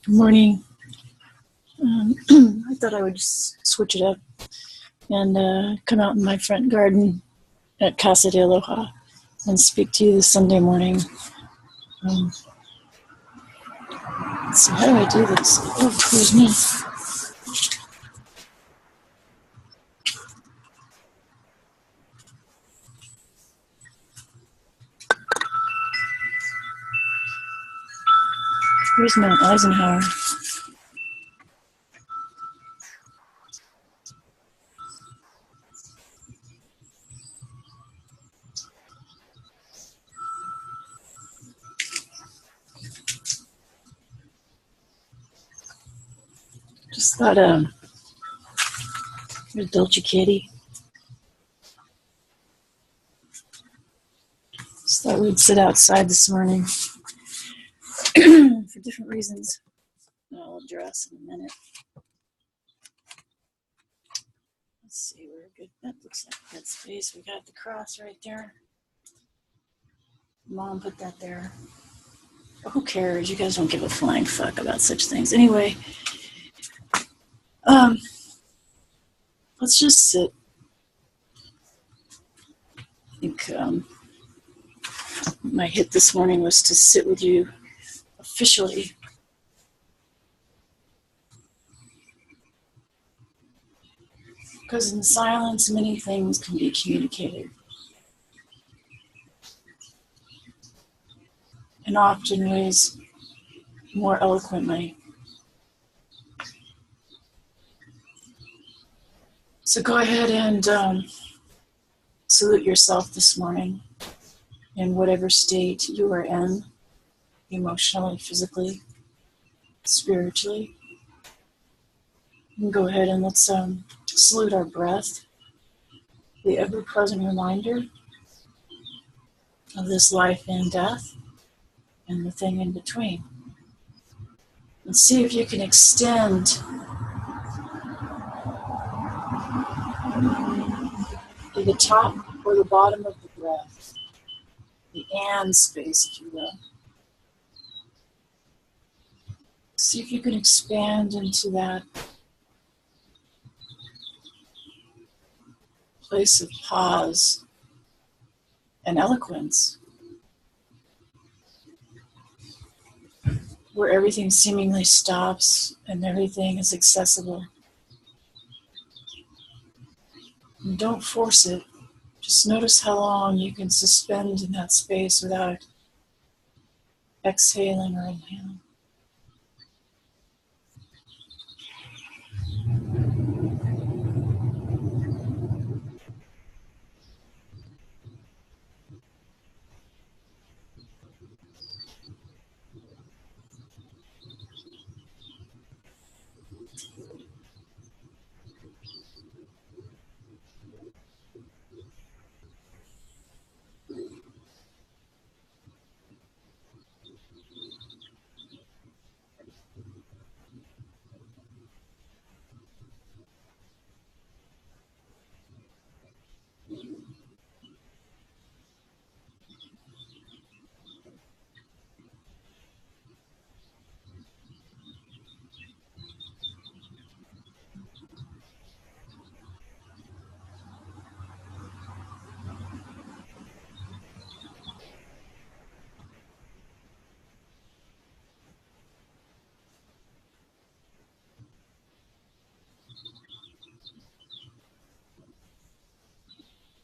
Good morning. I thought I would just switch it up and come out in my front garden at Casa de Aloha and speak to you this Sunday morning. Let's see, how do I do this? Oh, where's me? Where's Mount Eisenhower? Just thought, there's Dolce Kitty. Just thought we'd sit outside this morning for different reasons. I'll address in a minute. Let's see, we're good. That looks like a good space. We got the cross right there. Mom put that there. Who cares? You guys don't give a flying fuck about such things. Anyway, let's just sit. I think my hit this morning was to sit with you officially. Because in silence, many things can be communicated. And often ways more eloquently. So go ahead and salute yourself this morning in whatever state you are in, emotionally, physically, spiritually. And go ahead and let's salute our breath, the ever-present reminder of this life and death and the thing in between. And see if you can extend to the top or the bottom of the breath, the and space, if you will. See if you can expand into that place of pause and eloquence, where everything seemingly stops and everything is accessible. And don't force it. Just notice how long you can suspend in that space without exhaling or inhaling.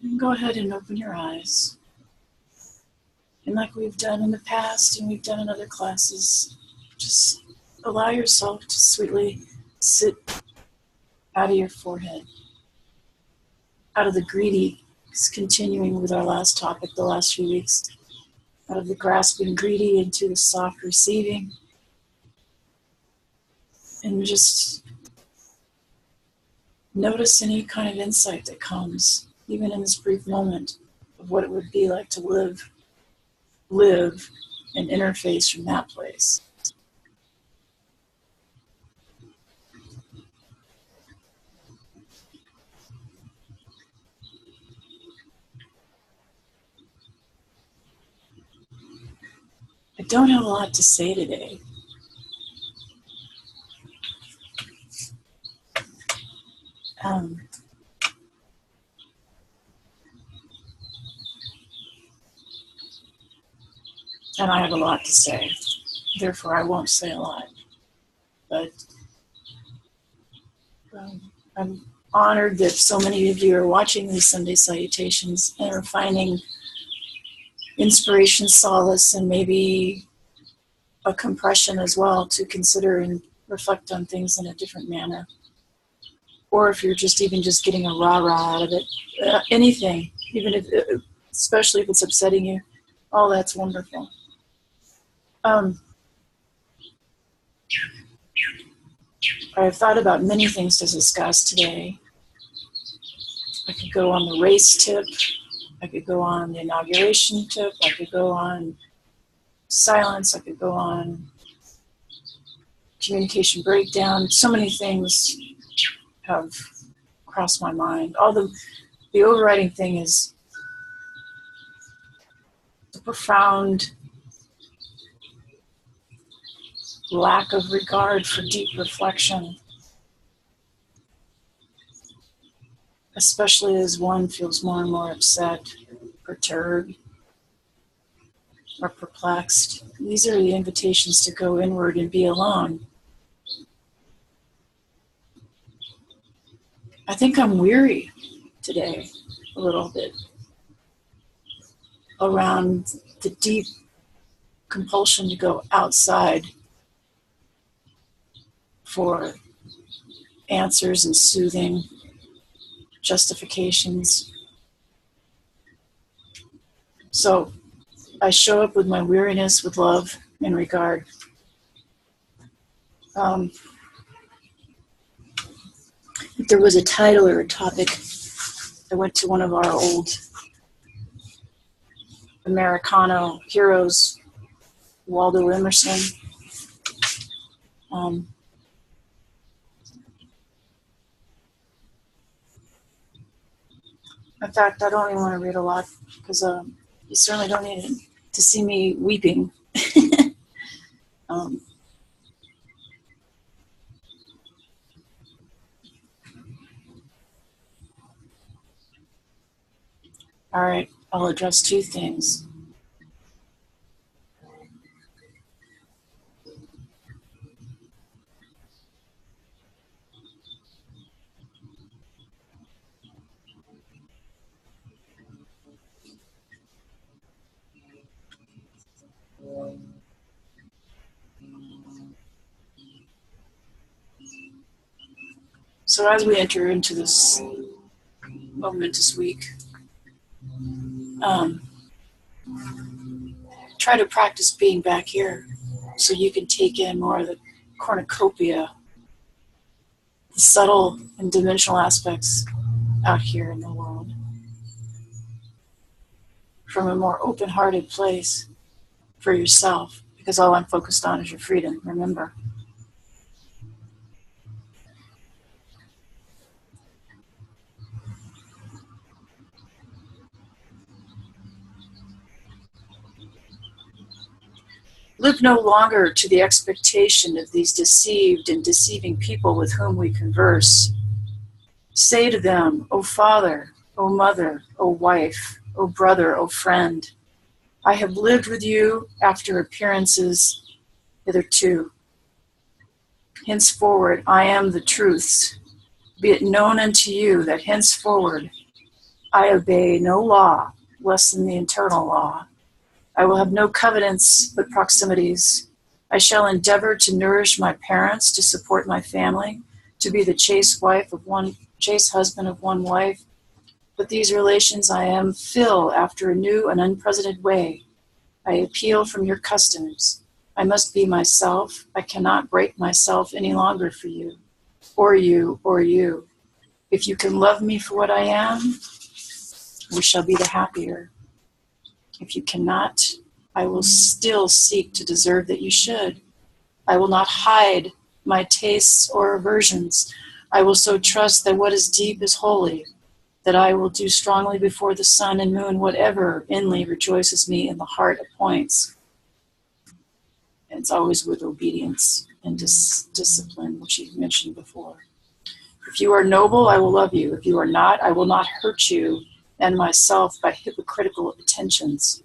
And go ahead and open your eyes. And like we've done in the past and we've done in other classes, just allow yourself to sweetly sit out of your forehead, out of the greedy, continuing with our last topic the last few weeks, out of the grasping greedy into the soft receiving, and just notice any kind of insight that comes, even in this brief moment, of what it would be like to live and interface from that place. I don't have a lot to say today. Um, and I have a lot to say, therefore I won't say a lot. But I'm honored that so many of you are watching these Sunday salutations and are finding inspiration, solace, and maybe a compression as well to consider and reflect on things in a different manner. Or if you're just even just getting a rah-rah out of it, anything, even if, especially if it's upsetting you, oh, that's wonderful. I've thought about many things to discuss today. I could go on the race tip. I could go on the inauguration tip. I could go on silence. I could go on communication breakdown. So many things have crossed my mind. The overriding thing is the profound lack of regard for deep reflection, especially as one feels more and more upset, perturbed, or perplexed. These are the invitations to go inward and be alone. I think I'm weary today, a little bit, around the deep compulsion to go outside for answers and soothing justifications. So I show up with my weariness with love and regard. If there was a title or a topic, I went to one of our old Americano heroes, Waldo Emerson. In fact, I don't even want to read a lot because you certainly don't need to see me weeping. All right, I'll address two things. So as we enter into this momentous week, try to practice being back here so you can take in more of the cornucopia, the subtle and dimensional aspects out here in the world from a more open-hearted place for yourself, because all I'm focused on is your freedom, remember. Live no longer to the expectation of these deceived and deceiving people with whom we converse. Say to them, O Father, O Mother, O Wife, O Brother, O Friend, I have lived with you after appearances hitherto. Henceforward I am the truths. Be it known unto you that henceforward I obey no law less than the eternal law. I will have no covenants but proximities. I shall endeavor to nourish my parents, to support my family, to be the chaste husband of one wife. But these relations I am fill after a new and unprecedented way. I appeal from your customs. I must be myself. I cannot break myself any longer for you, or you, or you. If you can love me for what I am, we shall be the happier. If you cannot, I will still seek to deserve that you should. I will not hide my tastes or aversions. I will so trust that what is deep is holy, that I will do strongly before the sun and moon whatever inly rejoices me in the heart appoints. And it's always with obedience and discipline, which you've mentioned before. If you are noble, I will love you. If you are not, I will not hurt you and myself by hypocritical attentions.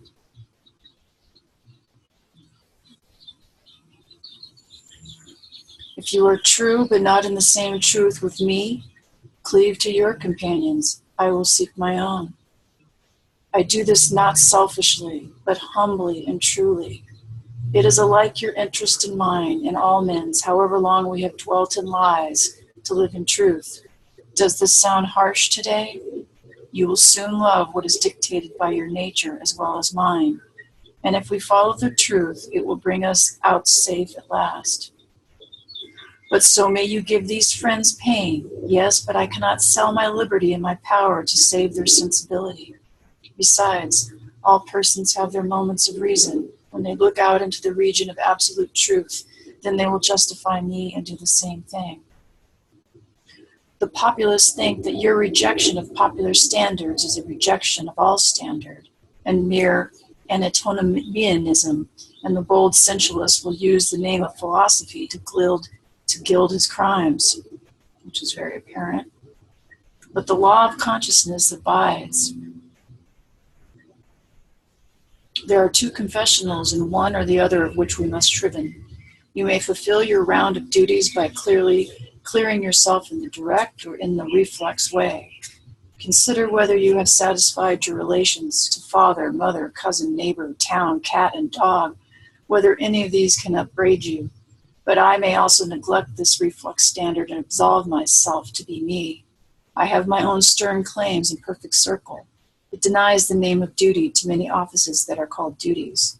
If you are true, but not in the same truth with me, cleave to your companions. I will seek my own. I do this not selfishly, but humbly and truly. It is alike your interest in mine, in all men's, however long we have dwelt in lies, to live in truth. Does this sound harsh today? You will soon love what is dictated by your nature as well as mine. And if we follow the truth, it will bring us out safe at last. But so may you give these friends pain. Yes, but I cannot sell my liberty and my power to save their sensibility. Besides, all persons have their moments of reason. When they look out into the region of absolute truth, then they will justify me and do the same thing. The populace think that your rejection of popular standards is a rejection of all standard and mere antinomianism, and the bold sensualist will use the name of philosophy to gild his crimes, which is very apparent. But the law of consciousness abides. There are two confessionals, in one or the other of which we must shriven. You may fulfill your round of duties by clearing yourself in the direct or in the reflex way. Consider whether you have satisfied your relations to father, mother, cousin, neighbor, town, cat, and dog, whether any of these can upbraid you. But I may also neglect this reflex standard and absolve myself to be me. I have my own stern claims in perfect circle. It denies the name of duty to many offices that are called duties.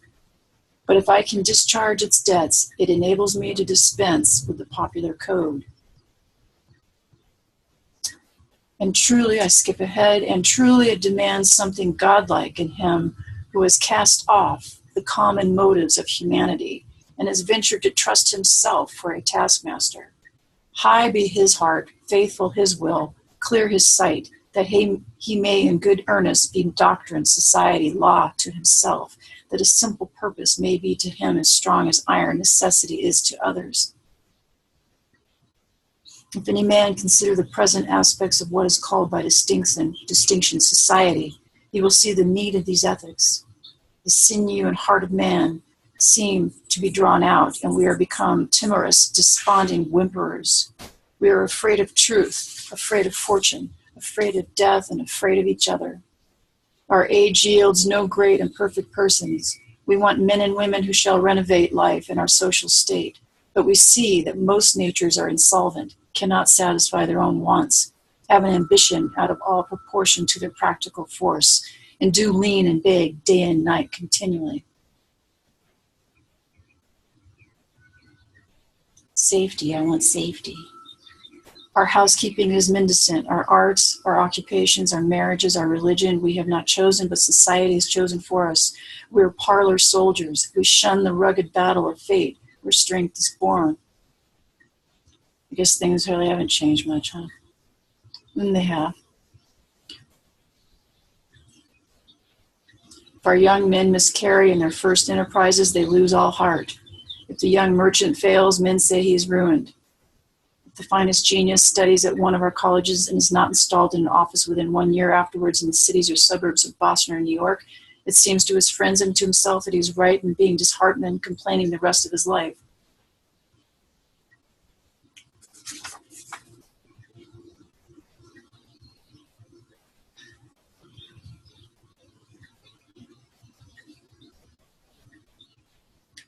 But if I can discharge its debts, it enables me to dispense with the popular code. And truly, I skip ahead, and truly it demands something godlike in him who has cast off the common motives of humanity and has ventured to trust himself for a taskmaster. High be his heart, faithful his will, clear his sight, that he may in good earnest be doctrine, society, law to himself, that a simple purpose may be to him as strong as iron necessity is to others. If any man consider the present aspects of what is called by distinction society, he will see the need of these ethics. The sinew and heart of man seem to be drawn out, and we are become timorous, desponding whimperers. We are afraid of truth, afraid of fortune, afraid of death, and afraid of each other. Our age yields no great and perfect persons. We want men and women who shall renovate life and our social state, but we see that most natures are insolvent, cannot satisfy their own wants, have an ambition out of all proportion to their practical force, and do lean and beg day and night continually. Safety, I want safety. Our housekeeping is mendicant. Our arts, our occupations, our marriages, our religion, we have not chosen, but society has chosen for us. We are parlor soldiers. We shun the rugged battle of fate, where strength is born. I guess things really haven't changed much, huh? And they have. If our young men miscarry in their first enterprises, they lose all heart. If the young merchant fails, men say he is ruined. If the finest genius studies at one of our colleges and is not installed in an office within 1 year afterwards in the cities or suburbs of Boston or New York, it seems to his friends and to himself that he is right in being disheartened and complaining the rest of his life.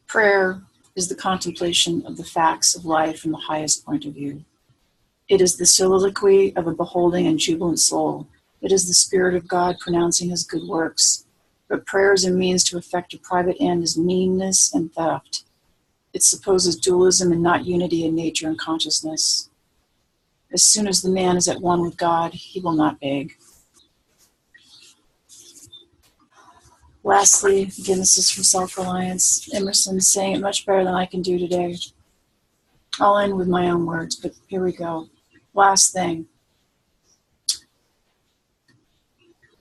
Prayer is the contemplation of the facts of life from the highest point of view. It is the soliloquy of a beholding and jubilant soul. It is the Spirit of God pronouncing his good works. But prayer is a means to effect a private end is meanness and theft. It supposes dualism and not unity in nature and consciousness. As soon as the man is at one with God, he will not beg. Lastly, again, this is from Self-Reliance. Emerson saying it much better than I can do today. I'll end with my own words, but here we go. Last thing.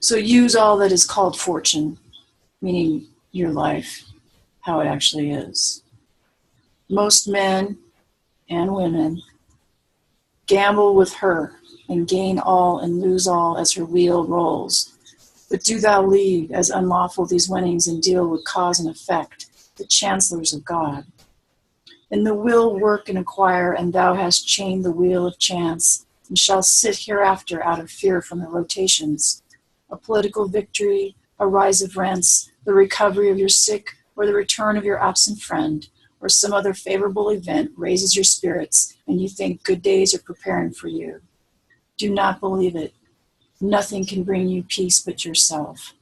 So use all that is called fortune, meaning your life, how it actually is. Most men and women Gamble with her, and gain all and lose all as her wheel rolls. But do thou leave as unlawful these winnings, and deal with cause and effect, the chancellors of God. In the will work and acquire, and thou hast chained the wheel of chance, and shall sit hereafter out of fear from the rotations. A political victory, a rise of rents, the recovery of your sick, or the return of your absent friend, or some other favorable event raises your spirits, and you think good days are preparing for you. Do not believe it. Nothing can bring you peace but yourself.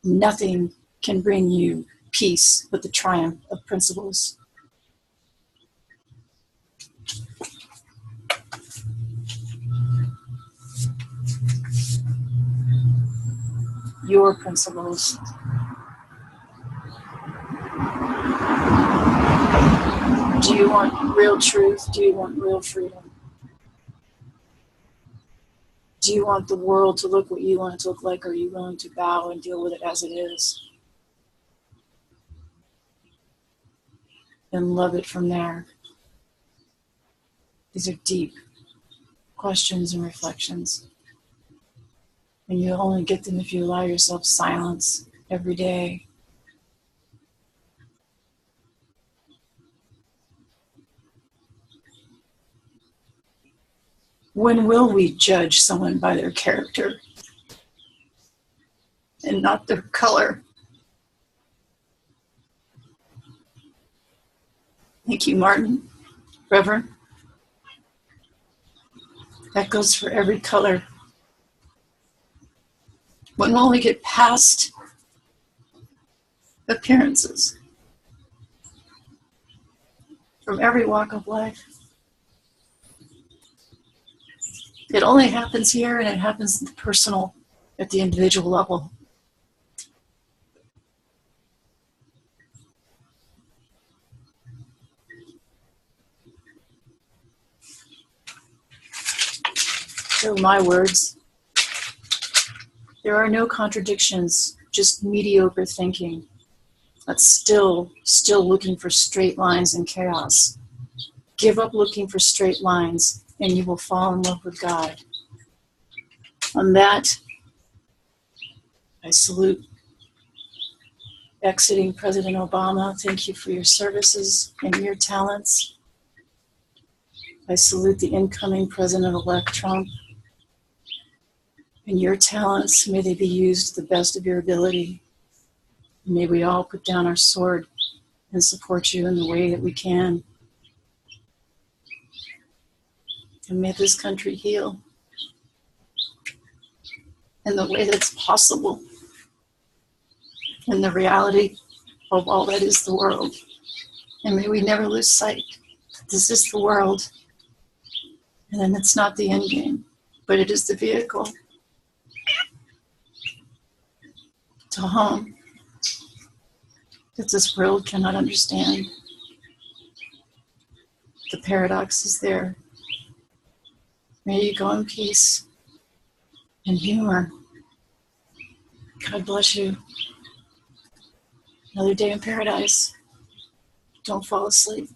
Nothing can bring you peace but the triumph of principles. Your principles. Do you want real truth? Do you want real freedom? Do you want the world to look what you want it to look like, or are you willing to bow and deal with it as it is? And love it from there. These are deep questions and reflections. And you'll only get them if you allow yourself silence every day. When will we judge someone by their character and not their color? Thank you, Martin. Reverend. That goes for every color. When will we get past appearances from every walk of life? It only happens here, and it happens personal at the individual level. So my words, there are no contradictions, just mediocre thinking that's still looking for straight lines and chaos. Give up looking for straight lines, and you will fall in love with God. On that, I salute exiting President Obama. Thank you for your services and your talents. I salute the incoming President-elect Trump. And your talents, may they be used to the best of your ability. May we all put down our sword and support you in the way that we can. And may this country heal in the way that's possible, in the reality of all that is the world. And may we never lose sight that this is the world, and then it's not the end game, but it is the vehicle to home that this world cannot understand. The paradox is there. May you go in peace and humor. God bless you. Another day in paradise. Don't fall asleep.